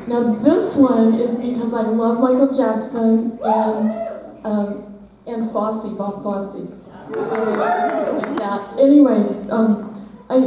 Now this one is because I love Michael Jackson and Fosse, Bob Fosse. Like that. Anyway, I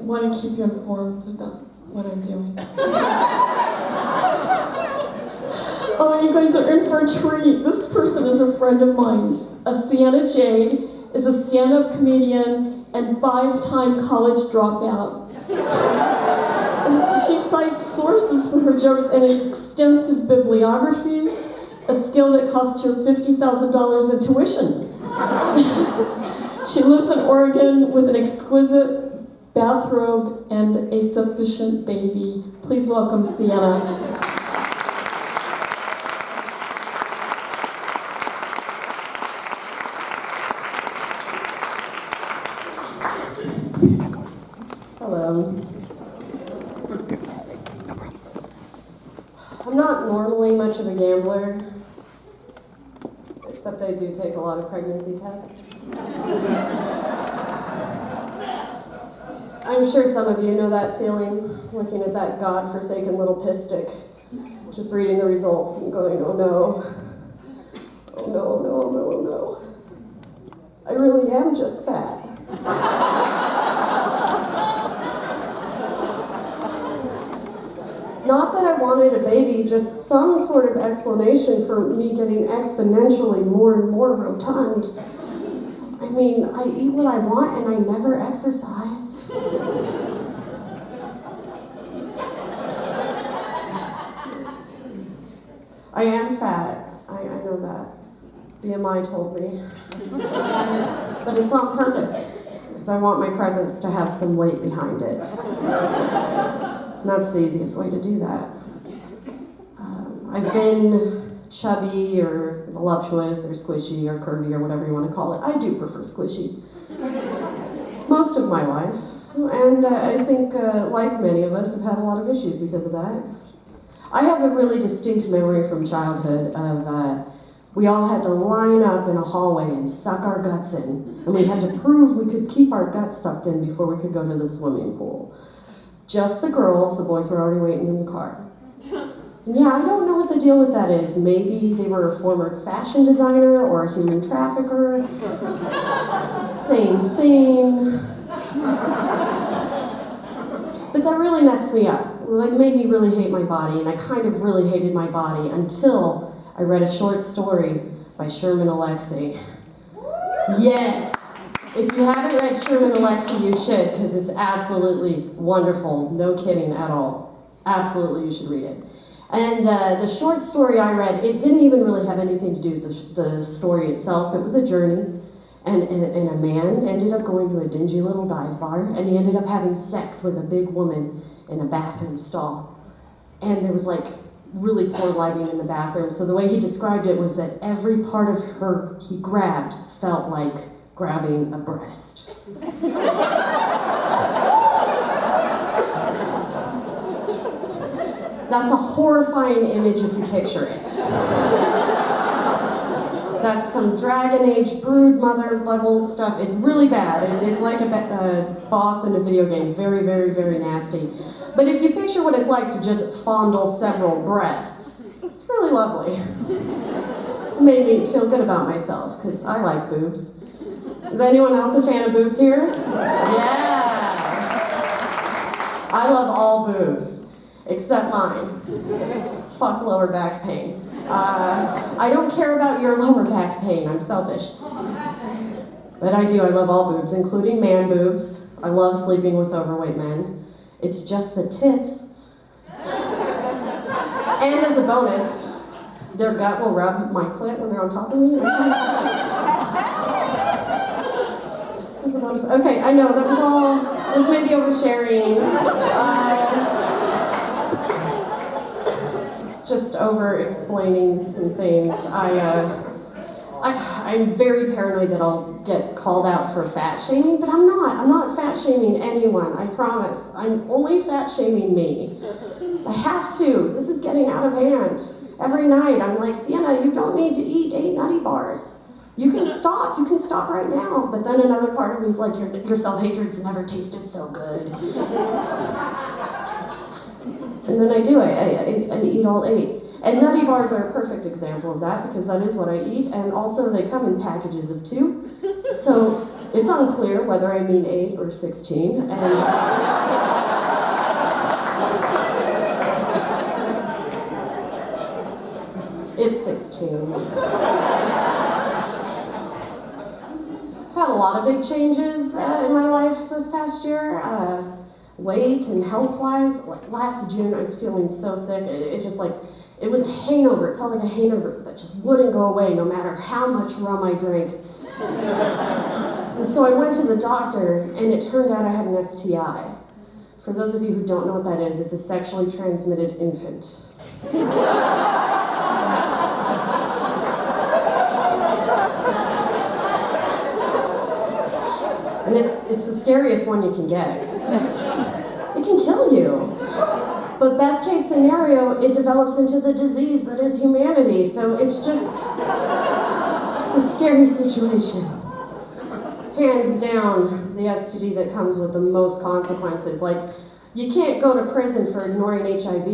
want to keep you informed about what I'm doing. Oh, you guys are in for a treat. This person is a friend of mine. Cienna Jade is a stand-up comedian and 5-time college dropout. She cites sources for her jokes in extensive bibliographies, a skill that cost her $50,000 in tuition. She lives in Oregon with an exquisite bathrobe and a sufficient baby. Please welcome Cienna. Hello. I'm not normally much of a gambler, except I do take a lot of pregnancy tests. I'm sure some of you know that feeling, looking at that godforsaken little piss stick, just reading the results and going, oh no, oh no, oh no, oh no, oh no. I really am just fat. Not that I wanted a baby, just some sort of explanation for me getting exponentially more and more rotund. I mean, I eat what I want and I never exercise. I am fat, I know that. BMI told me. But it's on purpose, because I want my presence to have some weight behind it. And that's the easiest way to do that. I've been chubby or voluptuous or squishy or curvy or whatever you want to call it. I do prefer squishy. Most of my life. And I think, like many of us, have had a lot of issues because of that. I have a really distinct memory from childhood of we all had to line up in a hallway and suck our guts in. And we had to prove we could keep our guts sucked in before we could go to the swimming pool. Just the girls, the boys were already waiting in the car. And yeah, I don't know what the deal with that is. Maybe they were a former fashion designer or a human trafficker. Same thing. But that really messed me up. Like, made me really hate my body, and I kind of really hated my body until I read a short story by Sherman Alexie. Yes! If you haven't read Sherman Alexie, you should, because it's absolutely wonderful. No kidding at all. Absolutely, you should read it. And the short story I read, it didn't even really have anything to do with the story itself. It was a journey, and a man ended up going to a dingy little dive bar, and he ended up having sex with a big woman in a bathroom stall. And there was like really poor lighting in the bathroom, so the way he described it was that every part of her he grabbed felt like grabbing a breast. That's a horrifying image if you picture it. That's some Dragon Age brood mother level stuff. It's really bad. It's like a boss in a video game. Very, very, very nasty. But if you picture what it's like to just fondle several breasts, it's really lovely. It made me feel good about myself, because I like boobs. Is anyone else a fan of boobs here? Yeah! I love all boobs, except mine. Fuck lower back pain. I don't care about your lower back pain, I'm selfish. But I do, I love all boobs, including man boobs. I love sleeping with overweight men. It's just the tits. And as a bonus, their gut will rub my clit when they're on top of me. This is a bonus. Okay, I know, that was maybe oversharing. It's just over-explaining some things. I'm very paranoid that I'll get called out for fat shaming, but I'm not. I'm not fat shaming anyone, I promise. I'm only fat shaming me. So I have to. This is getting out of hand. Every night I'm like, Cienna, you don't need to eat 8 nutty bars. You can stop right now. But then another part of me is like, your self-hatred's never tasted so good. And then I do, I eat all 8. And nutty bars are a perfect example of that because that is what I eat, and also they come in packages of 2. So it's unclear whether I mean 8 or 16. And it's 16. I've had a lot of big changes in my life this past year. Weight and health-wise. Like last June, I was feeling so sick. It just like, it was a hangover. It felt like a hangover that just wouldn't go away no matter how much rum I drank. And so I went to the doctor, and it turned out I had an STI. For those of you who don't know what that is, it's a sexually transmitted infant. And it's the scariest one you can get. It can kill you. But best case scenario, it develops into the disease that is humanity. So it's a scary situation. Hands down, the STD that comes with the most consequences. Like, you can't go to prison for ignoring HIV.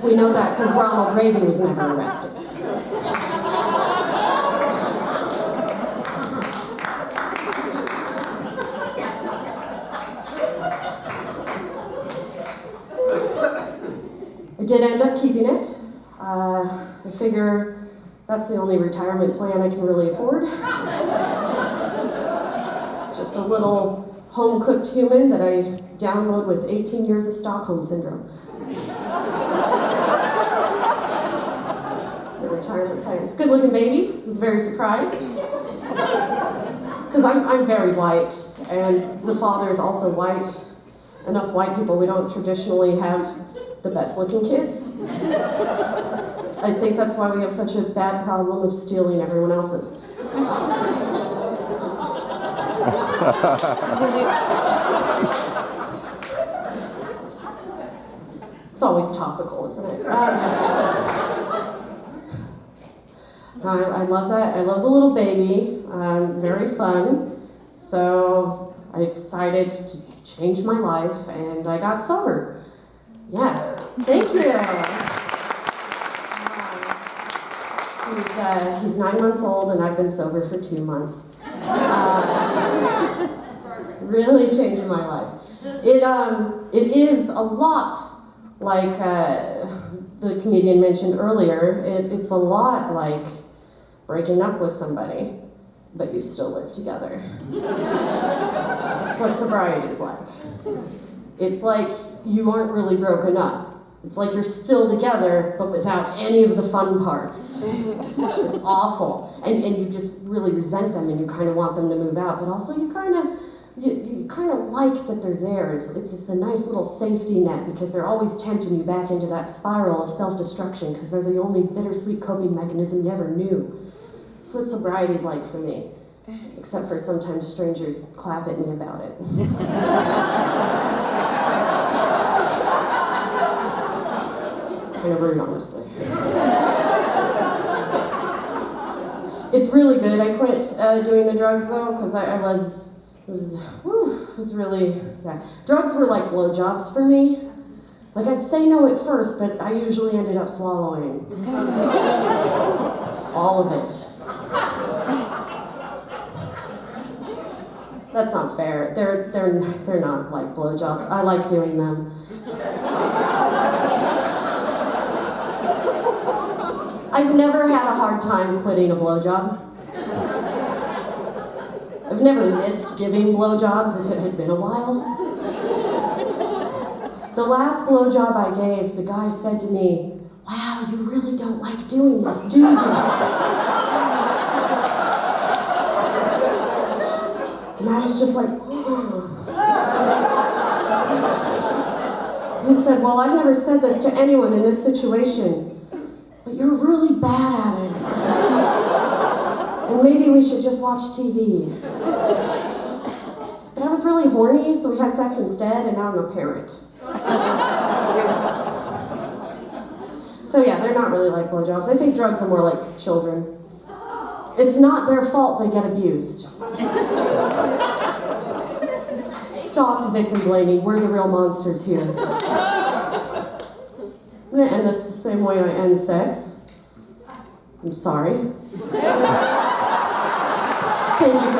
We know that because Ronald Reagan was never arrested. I did end up keeping it. I figure that's the only retirement plan I can really afford. Just a little home-cooked human that I download with 18 years of Stockholm Syndrome. The retirement plan. It's a good-looking baby. I was very surprised. Because I'm very white, and the father is also white. And us white people, we don't traditionally have the best-looking kids. I think that's why we have such a bad problem of stealing everyone else's. It's always topical, isn't it? I love that. I love the little baby. Very fun. So I decided to change my life, and I got sober. Yeah, thank you. He's 9 months old, and I've been sober for 2 months. Really changing my life. It is a lot like the comedian mentioned earlier. It's a lot like breaking up with somebody, but you still live together. That's what sobriety is like. It's like you aren't really broken up. It's like you're still together, but without any of the fun parts. It's awful. And you just really resent them, and you kind of want them to move out, but also you kind of like that they're there. It's just a nice little safety net, because they're always tempting you back into that spiral of self-destruction, because they're the only bittersweet coping mechanism you ever knew. That's what sobriety's like for me. Except for sometimes strangers clap at me about it. Kind of rude, honestly. It's really good. I quit doing the drugs though, because it was really, yeah. Drugs were like blowjobs for me. Like I'd say no at first, but I usually ended up swallowing all of it. That's not fair. They're not like blowjobs. I like doing them. I've never had a hard time quitting a blowjob. I've never missed giving blowjobs if it had been a while. The last blowjob I gave, the guy said to me, "Wow, you really don't like doing this, do you?" And I was just like, oh. He said, "Well, I've never said this to anyone in this situation, but you're really bad at it. And maybe we should just watch TV." But I was really horny, so we had sex instead, and now I'm a parent. So yeah, they're not really like blowjobs. I think drugs are more like children. It's not their fault they get abused. Stop victim blaming. We're the real monsters here. gonna end this the same way I end sex. I'm sorry. Thank you